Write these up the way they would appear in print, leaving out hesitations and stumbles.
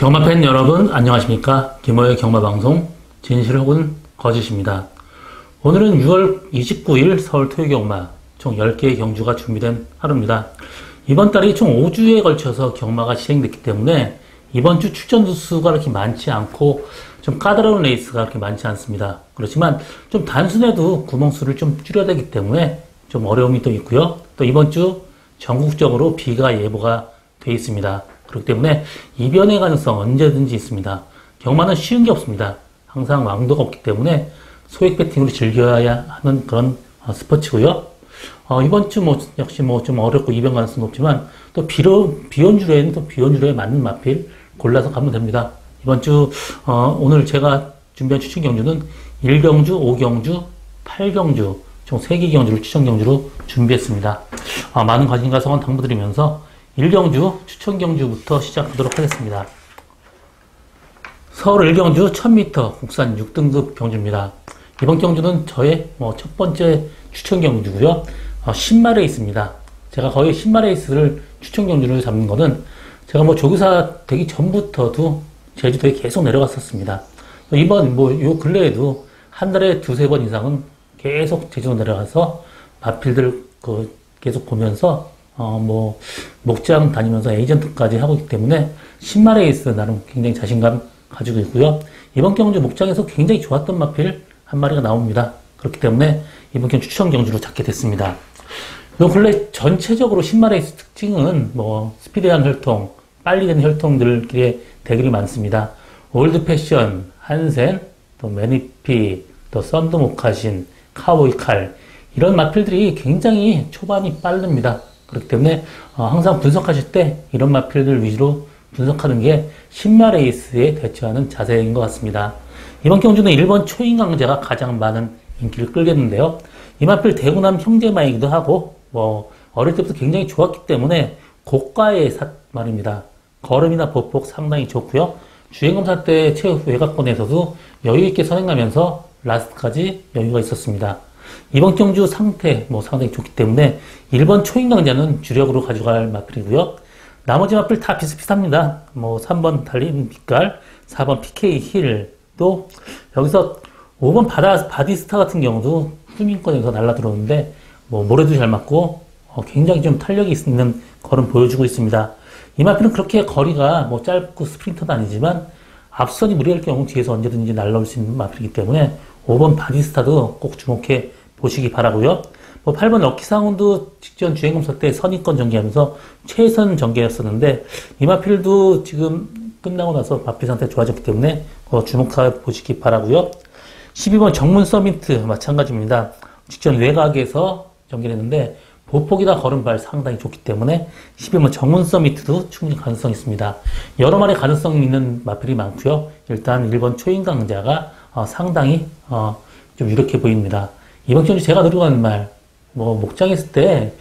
경마 팬 여러분 안녕하십니까? 김호의 경마방송 진실 혹은 거짓입니다. 오늘은 6월 29일 서울 토요경마 총 10개의 경주가 준비된 하루입니다. 이번 달이 총 5주에 걸쳐서 경마가 진행됐기 때문에 이번 주 출전 수가 그렇게 많지 않고 좀 까다로운 레이스가 그렇게 많지 않습니다. 그렇지만 좀 단순해도 구멍수를 좀 줄여야 되기 때문에 좀 어려움이 또 있고요. 또 이번 주 전국적으로 비가 예보가 되어 있습니다. 그렇기 때문에 이변의 가능성 언제든지 있습니다. 경마는 쉬운 게 없습니다. 항상 왕도가 없기 때문에 소액 배팅으로 즐겨야 하는 그런 스포츠고요. 이번 주 역시 좀 어렵고 이변 가능성 높지만 또 비원주로에는 또 비원주로에 맞는 마필 골라서 가면 됩니다. 이번 주 오늘 제가 준비한 추천 경주는 1경주, 5경주, 8경주 총 3개 경주를 추천 경주로 준비했습니다. 많은 관심과 성원 당부드리면서 1경주 추천 경주부터 시작하도록 하겠습니다. 서울 1경주 1000m 국산 6등급 경주입니다. 이번 경주는 저의 첫 번째 추천 경주고요. 10마 레이스입니다. 제가 거의 10마 레이스를 추천 경주를 잡는 거는 제가 조교사 되기 전부터도 제주도에 계속 내려갔었습니다. 이번 요 근래에도 한 달에 두세 번 이상은 계속 제주도 내려가서 마필들 계속 보면서 목장 다니면서 에이전트까지 하고 있기 때문에 10마 레이스 나름 굉장히 자신감 가지고 있고요. 이번 경주 목장에서 굉장히 좋았던 마필 한 마리가 나옵니다. 그렇기 때문에 이번 경주 추천 경주로 잡게 됐습니다. 요 근래 전체적으로 10마 레이스 특징은 스피디한 혈통, 빨리 되는 혈통들끼리의 대결이 많습니다. 올드 패션, 한센, 또 매니피, 또 썬드 모카신, 카우보이 칼 이런 마필들이 굉장히 초반이 빠릅니다. 그렇기 때문에 항상 분석하실 때 이런 마필들 위주로 분석하는 게 10마 레이스에 대처하는 자세인 것 같습니다. 이번 경주는 일본 초인 강자가 가장 많은 인기를 끌겠는데요. 이 마필 대구남 형제마이기도 하고 어릴 때부터 굉장히 좋았기 때문에 고가의 말입니다. 걸음이나 보폭 상당히 좋고요. 주행검사 때 최외곽권에서도 여유있게 선행하면서 라스트까지 여유가 있었습니다. 이번 경주 상태 상당히 좋기 때문에 1번 초인 강자는 주력으로 가져갈 마필이고요. 나머지 마필 다 비슷비슷합니다. 3번 달린 빛깔, 4번 PK 힐, 또 여기서 5번 바디스타 같은 경우도 후민권에서 날라 들어오는데 모래도 잘 맞고 굉장히 좀 탄력이 있는 걸음 보여주고 있습니다. 이 마필은 그렇게 거리가 짧고 스프린터도 아니지만 앞선이 무리할 경우 뒤에서 언제든지 날라올 수 있는 마필이기 때문에 5번 바디스타도 꼭 주목해 보시기 바라고요. 8번 럭키상운도 직전 주행검사 때 선입권 전개하면서 최선 전개였었는데 이 마필도 지금 끝나고 나서 마필 상태 좋아졌기 때문에 주목해 보시기 바라고요. 12번 정문 서미트 마찬가지입니다. 직전 외곽에서 전개를 했는데 보폭이나 걸음발 상당히 좋기 때문에 12번 정문 서미트도 충분히 가능성이 있습니다. 여러 마리 가능성 있는 마필이 많고요. 일단 1번 초인 강자가 상당히 좀 유력해 보입니다. 이번 경주 제가 들고 가는 말, 목장에 있을 때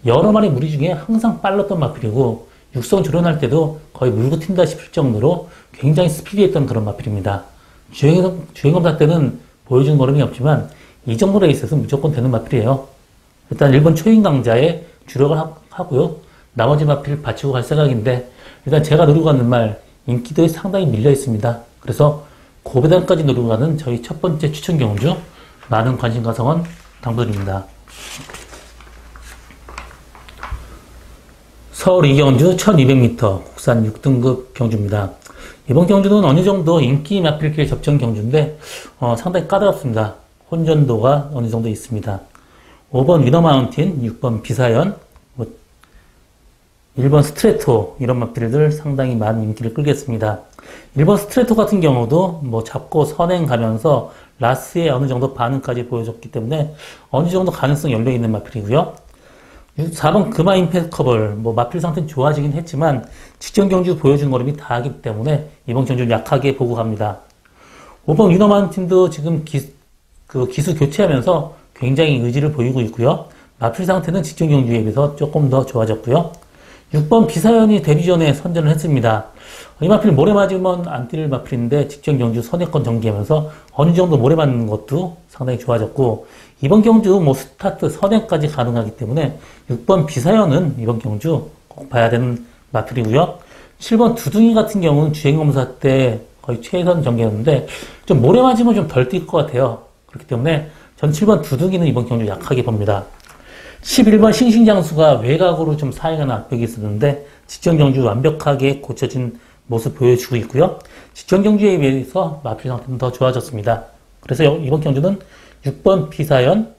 여러 마리 무리 중에 항상 빨랐던 마필이고 육성 조련할 때도 거의 물고 튄다 싶을 정도로 굉장히 스피디했던 그런 마필입니다. 주행검사 때는 보여준 걸음이 없지만 이 정도 레이스에서 무조건 되는 마필이에요. 일단 1번 초인 강자에 주력을 하고요. 나머지 마필 받치고 갈 생각인데 일단 제가 누르고 가는 말 인기도에 상당히 밀려 있습니다. 그래서 고배당까지 누르고 가는 저희 첫 번째 추천 경주 많은 관심과 성원 당부드립니다. 서울 2경주 1200m 국산 6등급 경주입니다. 이번 경주는 어느 정도 인기 마필끼리 접전 경주인데 상당히 까다롭습니다. 혼전도가 어느 정도 있습니다. 5번 위너마운틴, 6번 비사연, 1번 스트레토 이런 마필들 상당히 많은 인기를 끌겠습니다. 1번 스트레토 같은 경우도 잡고 선행 가면서 라스에 어느 정도 반응까지 보여줬기 때문에 어느 정도 가능성 열려있는 마필이고요. 4번 금화 임페커블 마필 상태는 좋아지긴 했지만 직전 경주 보여준 걸음이 다 하기 때문에 이번 경주 약하게 보고 갑니다. 5번 위너마운틴도 지금 기수 교체하면서 굉장히 의지를 보이고 있고요. 마필 상태는 직전 경주에 비해서 조금 더 좋아졌고요. 6번 비사연이 데뷔 전에 선전을 했습니다. 이 마필 모래 맞으면 안 뛸 마필인데 직전 경주 선행권 전개하면서 어느 정도 모래 맞는 것도 상당히 좋아졌고 이번 경주 스타트 선행까지 가능하기 때문에 6번 비사연은 이번 경주 꼭 봐야 되는 마필이고요. 7번 두둥이 같은 경우는 주행검사 때 거의 최선 전개였는데 좀 모래 맞으면 좀 덜 뛸 것 같아요. 그렇기 때문에 전 7번 두둥이는 이번 경주 약하게 봅니다. 11번 싱싱장수가 외곽으로 좀 사용하는 압력이 있었는데 직전 경주 완벽하게 고쳐진 모습 보여주고 있고요. 직전 경주에 비해서 마필 상태는 더 좋아졌습니다. 그래서 이번 경주는 6번 비사연,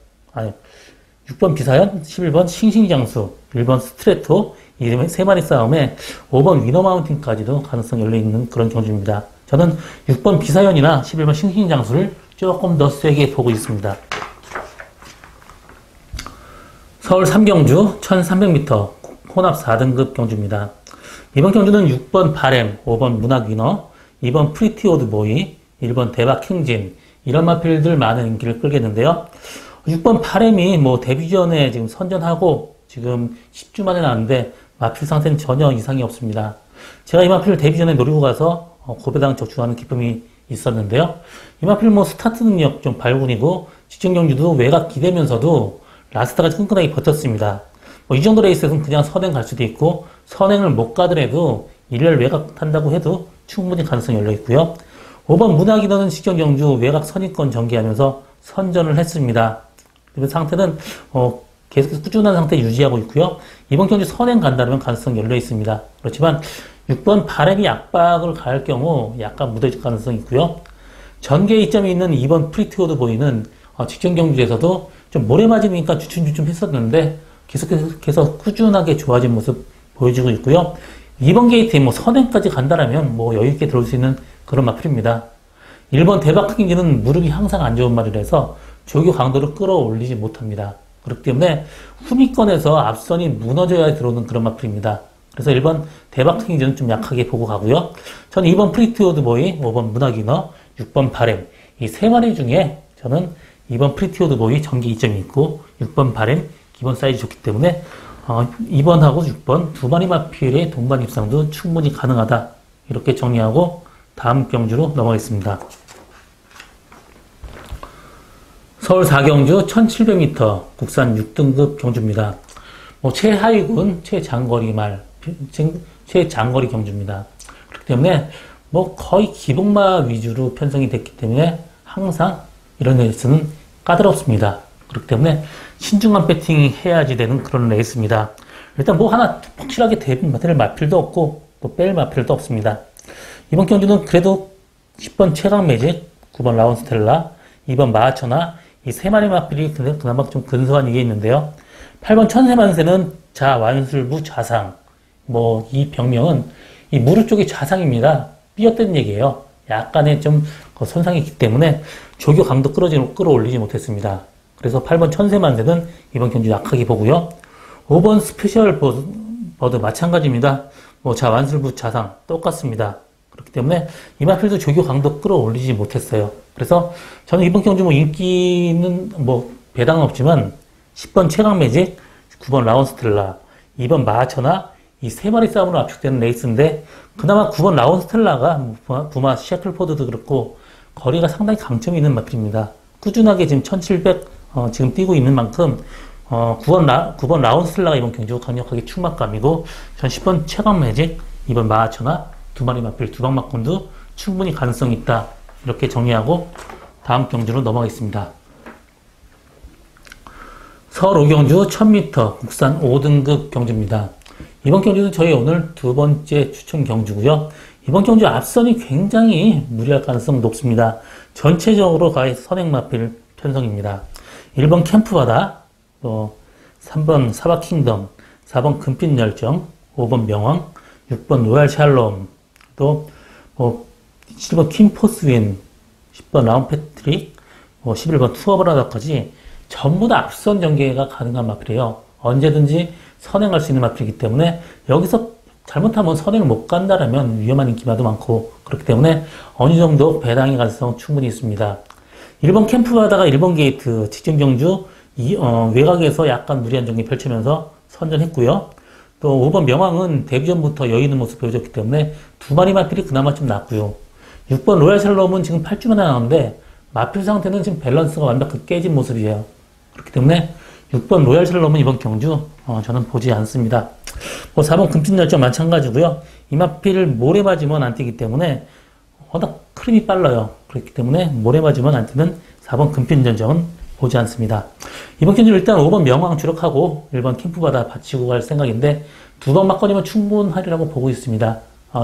11번 싱싱장수, 1번 스트레토, 이 세 마리 싸움에 5번 위너마운틴까지도 가능성이 열려있는 그런 경주입니다. 저는 6번 비사연이나 11번 싱싱장수를 조금 더 세게 보고 있습니다. 서울 3경주 1300m 혼합 4등급 경주입니다. 이번 경주는 6번 바램, 5번 문학위너, 2번 프리티오드 보이, 1번 대박 행진 이런 마필들 많은 인기를 끌겠는데요. 6번 바램이 데뷔 전에 지금 선전하고 지금 10주 만에 나왔는데 마필 상태는 전혀 이상이 없습니다. 제가 이 마필을 데뷔 전에 노리고 가서 고배당 적중하는 기쁨이 있었는데요. 이 마필 스타트 능력 좀 발군이고 직전 경주도 외곽 기대면서도 라스트까지 끈끈하게 버텼습니다. 이 정도 레이스에서는 그냥 선행 갈 수도 있고 선행을 못 가더라도 일렬 외곽 탄다고 해도 충분히 가능성이 열려 있고요. 5번 문학인어는 직전 경주 외곽 선입권 전개하면서 선전을 했습니다. 그 상태는 계속해서 꾸준한 상태 유지하고 있고요. 이번 경주 선행 간다면 가능성이 열려 있습니다. 그렇지만 6번 바램이 압박을 가할 경우 약간 무뎌질 가능성이 있고요. 전개 이점이 있는 2번 프리티오드 보이는 직전 경주에서도 좀 모래 맞으니까 주춤주춤 했었는데 계속해서 꾸준하게 좋아진 모습 보여주고 있고요. 2번 게이트에 선행까지 간다라면 여유있게 들어올 수 있는 그런 마필입니다. 1번 대박 행진은 무릎이 항상 안 좋은 말이라서 조교 강도를 끌어올리지 못합니다. 그렇기 때문에 후미권에서 앞선이 무너져야 들어오는 그런 마필입니다. 그래서 1번 대박 행진은 좀 약하게 보고 가고요. 저는 2번 프리티오드 보이, 5번 문학인어, 6번 바램 이 세 마리 중에 저는 2번 프리티오드 보이 전기 이점이 있고 6번 바램 기본 사이즈 좋기 때문에 2번하고 6번 두 마리 마필의 동반 입상도 충분히 가능하다. 이렇게 정리하고 다음 경주로 넘어가겠습니다. 서울 4경주 1700m 국산 6등급 경주입니다. 최하위군 최장거리 경주입니다. 그렇기 때문에 거의 기복마 위주로 편성이 됐기 때문에 항상 이런 레이스는 까다롭습니다. 그렇기 때문에 신중한 배팅 해야지 되는 그런 레이스입니다. 일단 하나 확실하게 될 마필도 없고 또 뺄 마필도 없습니다. 이번 경주는 그래도 10번 최강 매직, 9번 라운스텔라, 2번 마하천하 이 세 마리 마필이 그나마 좀 근소한 이게 있는데요. 8번 천세만세는 자완술부 자상. 이 병명은 이 무릎 쪽이 자상입니다. 삐었다는 얘기예요. 약간의 좀 손상이 있기 때문에 조교 강도 끌어올리지 못했습니다. 그래서 8번 천세만세는 이번 경주 약하게 보고요. 5번 스페셜 버드 마찬가지입니다. 자완술부 자상 똑같습니다. 그렇기 때문에 이 마필도 조교 강도 끌어올리지 못했어요. 그래서 저는 이번 경주 인기는 배당은 없지만 10번 최강 매직, 9번 라운스텔라, 2번 마하천하 이 세 마리 싸움으로 압축되는 레이스인데 그나마 9번 라운스텔라가 부마 셔틀포드도 그렇고 거리가 상당히 강점이 있는 마필입니다. 꾸준하게 지금 1700 지금 뛰고 있는 만큼 9번 라운스텔라가 이번 경주 강력하게 충막감이고 전 10번 최강 매직, 2번 마하천하 두 마리 마필 두 방막권도 충분히 가능성이 있다. 이렇게 정리하고 다음 경주로 넘어가겠습니다. 서울 5경주 1000m 국산 5등급 경주입니다. 이번 경주는 저희 오늘 두 번째 추천 경주고요. 이번 경주 앞선이 굉장히 무리할 가능성 높습니다. 전체적으로 거의 선행 마필 편성입니다. 1번 캠프바다, 또 3번 사바킹덤, 4번 금빛 열정, 5번 명왕, 6번 로얄 샬롬, 또 7번 퀸포스윈, 10번 라운 패트릭, 11번 투어브라더까지 전부 다 앞선 전개가 가능한 마필이에요. 언제든지 선행할 수 있는 마필이기 때문에 여기서 잘못하면 선행을 못 간다라면 위험한 인기마도 많고 그렇기 때문에 어느 정도 배당의 가능성 충분히 있습니다. 1번 캠프바다가 1번 게이트 직전 경주 외곽에서 약간 무리한 전개 펼치면서 선전했고요. 또 5번 명왕은 데뷔 전부터 여유 있는 모습 보여줬기 때문에 두 마리 마필이 그나마 좀 낫고요. 6번 로얄 샬롬은 지금 8주 만에 나왔는데 마필 상태는 지금 밸런스가 완벽하게 깨진 모습이에요. 그렇기 때문에 6번 로얄 샬롬은 이번 경주 저는 보지 않습니다. 뭐 4번 금진열정 마찬가지고요. 이 마필을 모래 맞으면 안 뛰기 때문에 워낙 흐름이 빨라요. 그렇기 때문에 모래 맞으면 안 뛰는 4번 금빛연정은 보지 않습니다. 이번 경기는 일단 5번 명왕 주력하고 1번 캠프바다 받치고 갈 생각인데 2번 막걸리면 충분하리라고 보고 있습니다.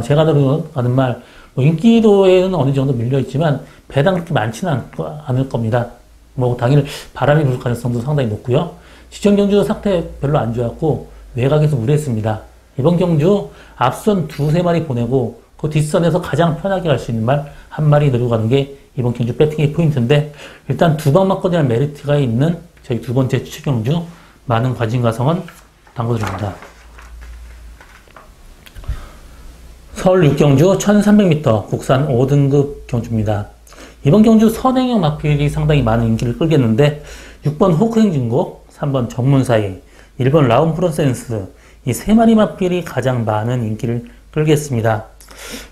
제가 들어가는 말, 뭐 인기도에는 어느 정도 밀려있지만 배당 그렇게 많지는 않을 겁니다. 뭐 당일 바람이 불 가능성도 상당히 높고요. 지정 경주 상태 별로 안 좋았고 외곽에서 우려했습니다. 이번 경주 앞선 두세 마리 보내고 그 뒷선에서 가장 편하게 갈 수 있는 말 한 마리 내려고 가는 게 이번 경주 배팅의 포인트인데 일단 두방 맞거리할 메리트가 있는 저희 두 번째 추천 경주 많은 관심 가성은 당구드립니다. 서울 6경주 1300m 국산 5등급 경주입니다. 이번 경주 선행형 마필이 상당히 많은 인기를 끌겠는데 6번 호크행진곡, 3번 정문사이, 1번 라운프로센스 이 세 마리 마필이 가장 많은 인기를 끌겠습니다.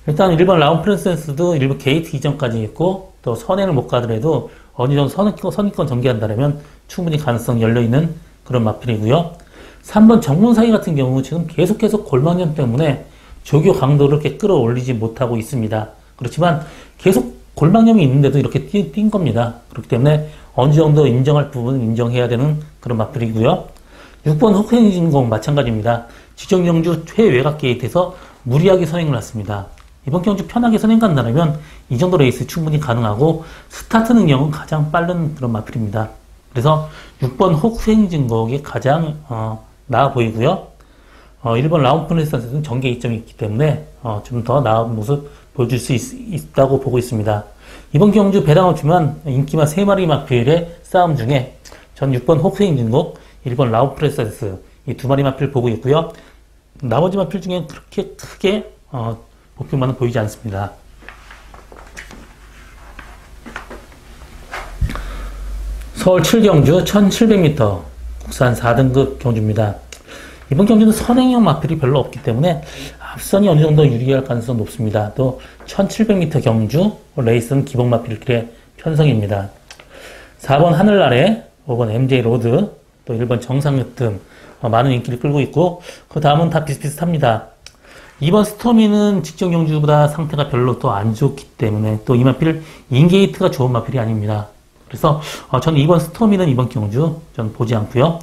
일단 1번 라운프로센스도 일부 게이트 이전까지 있고 또 선행을 못 가더라도 어느 정도 선행권 전개한다면 충분히 가능성 열려있는 그런 마필이고요. 3번 정문사이 같은 경우 지금 계속해서 골망년 때문에 조교 강도를 이렇게 끌어올리지 못하고 있습니다. 그렇지만 계속 골망염이 있는데도 이렇게 뛴 겁니다. 그렇기 때문에 어느 정도 인정할 부분은 인정해야 되는 그런 마필이고요. 6번 호크행진공 마찬가지입니다. 지정경주 최외곽 게이트에서 무리하게 선행을 했습니다. 이번 경주 편하게 선행 간다면 이 정도 레이스 충분히 가능하고 스타트 능력은 가장 빠른 그런 마필입니다. 그래서 6번 호크행진곡이 가장 나아 보이고요. 1번 라운프레센스는 전개 이점이 있기 때문에 좀 더 나은 모습 보여줄 수 있다고 보고 있습니다. 이번 경주 배당 없지만 인기만 3마리 마필의 싸움 중에 전 6번 호크행진곡, 1번 라운프레센스 이 2마리 마필 보고 있고요. 나머지 마필 중에 그렇게 크게 목표만은 보이지 않습니다. 서울 7경주 1700m 국산 4등급 경주입니다. 이번 경주는 선행형 마필이 별로 없기 때문에 앞선이 어느 정도 유리할 가능성이 높습니다. 또 1700m 경주 레이스는 기본 마필길의 편성입니다. 4번 하늘 아래, 5번 MJ 로드, 또 1번 정상역 등 많은 인기를 끌고 있고 그 다음은 다 비슷비슷합니다. 2번 스토미는 직전 경주보다 상태가 별로 또 안 좋기 때문에 또 이 마필 인게이트가 좋은 마필이 아닙니다. 그래서 저는 2번 스토미는 이번 경주 저는 보지 않고요.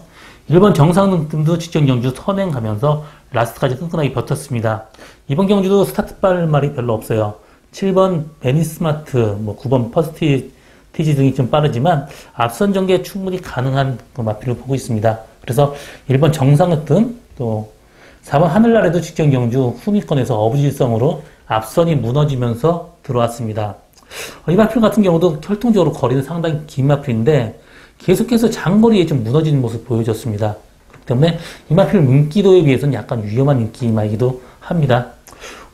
1번 정상등도 직전 경주 선행 가면서 라스트까지 끈끈하게 버텼습니다. 이번 경주도 스타트 빨말이 별로 없어요. 7번 베니스마트, 9번 퍼스티지 등이 좀 빠르지만 앞선 전개에 충분히 가능한 그 마필을 보고 있습니다. 그래서 1번 정상등 또 4번 하늘 아래도 직전 경주 후미권에서 어부질성으로 앞선이 무너지면서 들어왔습니다. 이 마필 같은 경우도 혈통적으로 거리는 상당히 긴 마필인데 계속해서 장거리에 좀 무너지는 모습 보여줬습니다. 그렇기 때문에 이 마필 인기도에 비해서는 약간 위험한 인기마이기도 합니다.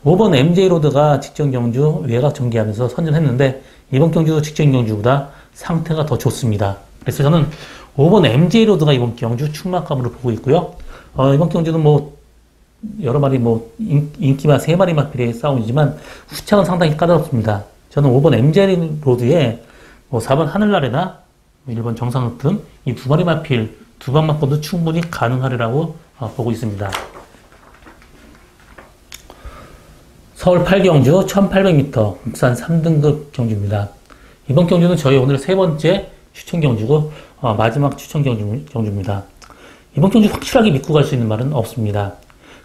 5번 MJ로드가 직전 경주 외곽 전개하면서 선전했는데 이번 경주도 직전 경주보다 상태가 더 좋습니다. 그래서 저는 5번 MJ로드가 이번 경주 충만감으로 보고 있고요. 이번 경주는 여러 마리 인기만 3마리 마필의 싸움이지만 후착은 상당히 까다롭습니다. 저는 5번 MJ로드에 4번 하늘나래나 1번 정상흑 등 이 2마리 마필, 2방만 번도 충분히 가능하리라고 보고 있습니다. 서울 8경주 1800m 국산 3등급 경주입니다. 이번 경주는 저희 오늘 세 번째 추천 경주고 마지막 추천 경주입니다. 이번 경주 확실하게 믿고 갈 수 있는 말은 없습니다.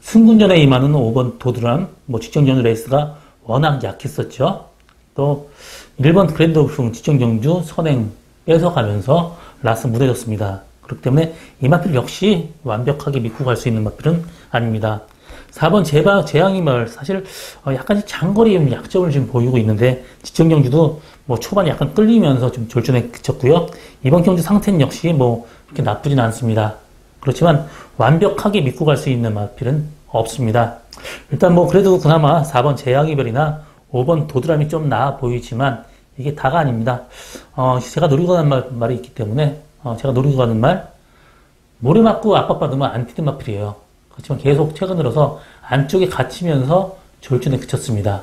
승군전에 임하는 5번 도드람, 직전 경주 레이스가 워낙 약했었죠. 또 1번 그랜드 오픈 직전 경주 선행 뺏어가면서 라스 무뎌졌습니다. 그렇기 때문에 이 마필 역시 완벽하게 믿고 갈 수 있는 마필은 아닙니다. 4번 재앙이말 사실 약간 장거리에 약점을 지금 보이고 있는데 직전 경주도 초반에 약간 끌리면서 좀 졸전에 그쳤고요. 이번 경주 상태는 역시 그렇게 나쁘진 않습니다. 그렇지만 완벽하게 믿고 갈 수 있는 마필은 없습니다. 일단 그래도 그나마 4번 재앙이별이나 5번 도드람이 좀 나아 보이지만 이게 다가 아닙니다. 제가 노리고 가는 말이 있기 때문에 제가 노리고 가는 말 모래 맞고 압박받으면 안 뛰는 마필이에요. 그렇지만 계속 최근 들어서 안쪽에 갇히면서 졸전에 그쳤습니다.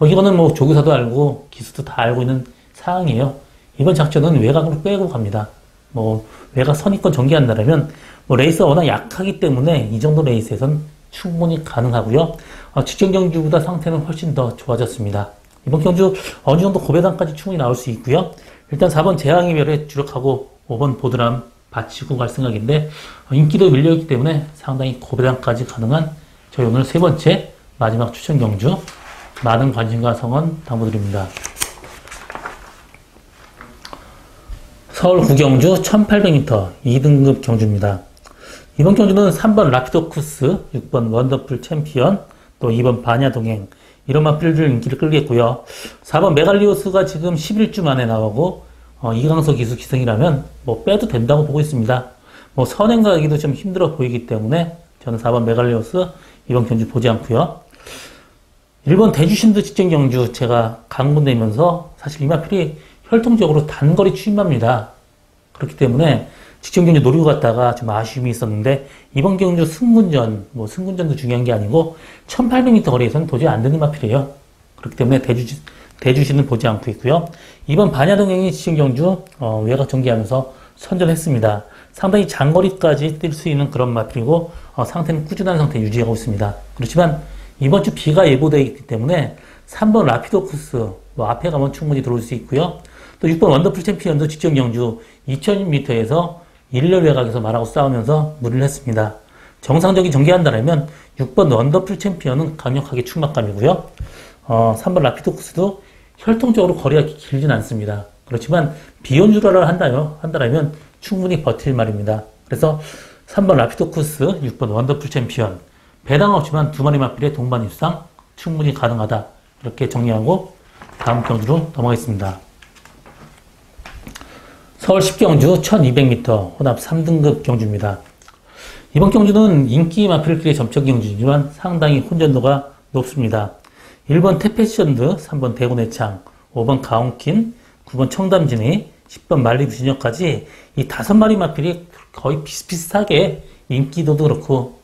이거는 조교사도 알고 기수도 다 알고 있는 사항이에요. 이번 작전은 외곽으로 빼고 갑니다. 외곽 선입권 전개한다면 레이스가 워낙 약하기 때문에 이 정도 레이스에선 충분히 가능하고요. 직전 경주보다 상태는 훨씬 더 좋아졌습니다. 이번 경주 어느 정도 고배당까지 충분히 나올 수 있고요. 일단 4번 재앙이별에 주력하고 5번 보드람 바치고 갈 생각인데 인기도 밀려있기 때문에 상당히 고배당까지 가능한 저희 오늘 세 번째 마지막 추천 경주 많은 관심과 성원 당부드립니다. 서울 구경주 1800m 2등급 경주입니다. 이번 경주는 3번 라피도쿠스, 6번 원더풀 챔피언, 또 2번 바냐동행 이런 마필들 인기를 끌겠고요. 4번 메갈리오스가 지금 11주 만에 나오고 이강서 기수 기승이라면 뭐 빼도 된다고 보고 있습니다. 뭐 선행 가기도 좀 힘들어 보이기 때문에 저는 4번 메갈리오스 이번 경주 보지 않고요. 1번 대주신드 직전 경주 제가 강분되면서 사실 이 마필이 혈통적으로 단거리 추임합니다. 그렇기 때문에 직전 경주 노리고 갔다가 좀 아쉬움이 있었는데 이번 경주 승군전, 뭐 승군전도 중요한 게 아니고 1800m 거리에서는 도저히 안 되는 마필이에요. 그렇기 때문에 대주신은 보지 않고 있고요. 이번 반야동행이 직전 경주 외곽 전개하면서 선전했습니다. 상당히 장거리까지 뛸 수 있는 그런 마필이고 상태는 꾸준한 상태 유지하고 있습니다. 그렇지만 이번 주 비가 예보되어 있기 때문에 3번 라피도쿠스 뭐 앞에 가면 충분히 들어올 수 있고요. 또 6번 원더풀 챔피언도 직전 경주 2000m에서 일렬 외곽에서 말하고 싸우면서 무리를 했습니다. 정상적인 전개한다면 6번 원더풀 챔피언은 강력하게 충막감이고요. 3번 라피도쿠스도 혈통적으로 거리가 길진 않습니다. 그렇지만 비연주라를 한다면 충분히 버틸 말입니다. 그래서 3번 라피도쿠스, 6번 원더풀 챔피언 배당 없지만 두 마리 마필의 동반 입상 충분히 가능하다. 이렇게 정리하고 다음 경주로 넘어가겠습니다. 서울 10경주 1200m 혼합 3등급 경주입니다. 이번 경주는 인기 마필끼리 점적 경주이지만 상당히 혼전도가 높습니다. 1번 테페션드, 3번 대구내창, 5번 가온킨, 9번 청담진이, 10번 만리부진역까지 이 5마리 마필이 거의 비슷비슷하게 인기도도 그렇고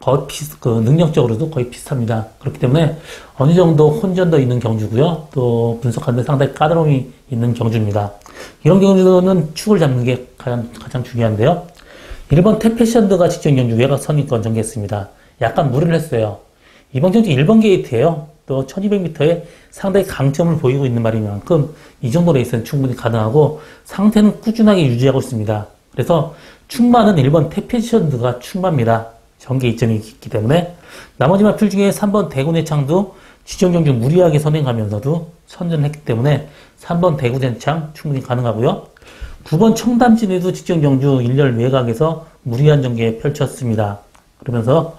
거의 능력적으로도 거의 비슷합니다. 그렇기 때문에 어느 정도 혼전도 있는 경주고요. 또 분석하는데 상당히 까다로움이 있는 경주입니다. 이런 경주는 축을 잡는 게 가장 중요한데요. 1번 테페션드가 직전 경주 외곽 선입권 전개했습니다. 약간 무리를 했어요. 이번 경주 1번 게이트예요. 또 1200m에 상당히 강점을 보이고 있는 말인 만큼 이 정도 레이스는 충분히 가능하고 상태는 꾸준하게 유지하고 있습니다. 그래서 충마는 1번 테페션드가 충마입니다. 전개 이점이 있기 때문에 나머지 마필 중에 3번 대구내창도 직전 경주 무리하게 선행하면서도 선전을 했기 때문에 3번 대구내창 충분히 가능하고요. 9번 청담진에도 직전 경주 일렬 외곽에서 무리한 전개 펼쳤습니다. 그러면서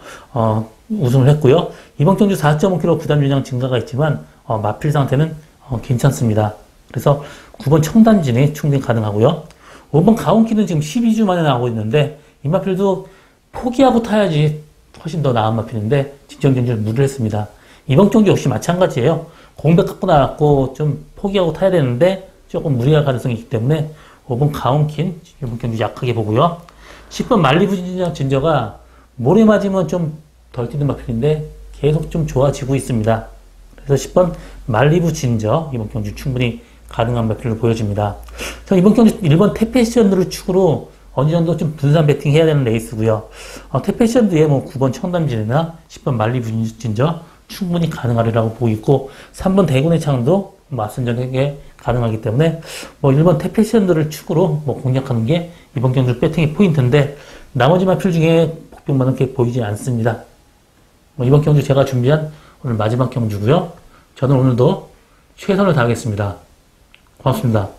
우승을 했고요. 이번 경주 4.5km 부담 유량 증가가 있지만 마필 상태는 괜찮습니다. 그래서 9번 청담진이 충분히 가능하고요. 5번 가온키는 지금 12주 만에 나오고 있는데 이 마필도 포기하고 타야지 훨씬 더 나은 마필인데 직전 경주를 무리를 했습니다. 이번 경주 역시 마찬가지예요. 공백 갖고 나왔고 좀 포기하고 타야 되는데 조금 무리할 가능성이 있기 때문에 5번 가온킨 이번 경주 약하게 보고요. 10번 만리부 진저가 모래 맞으면 좀 덜 뛰는 마필인데 계속 좀 좋아지고 있습니다. 그래서 10번 만리부 진저 이번 경주 충분히 가능한 마필로 보여집니다. 자, 이번 경주 1번 테페션으로 축으로 어느 정도 좀 분산 배팅 해야 되는 레이스고요. 테페션드에 뭐 9번 청담진이나 10번 만리부 진저 충분히 가능하리라고 보고 있고 3번 대구내창도 맞선전에 가능하기 때문에 뭐 1번 테페션드를 축으로 뭐 공략하는 게 이번 경주 배팅의 포인트인데 나머지 마필 중에 복병만은 그렇게 보이지 않습니다. 뭐 이번 경주 제가 준비한 오늘 마지막 경주고요. 저는 오늘도 최선을 다하겠습니다. 고맙습니다.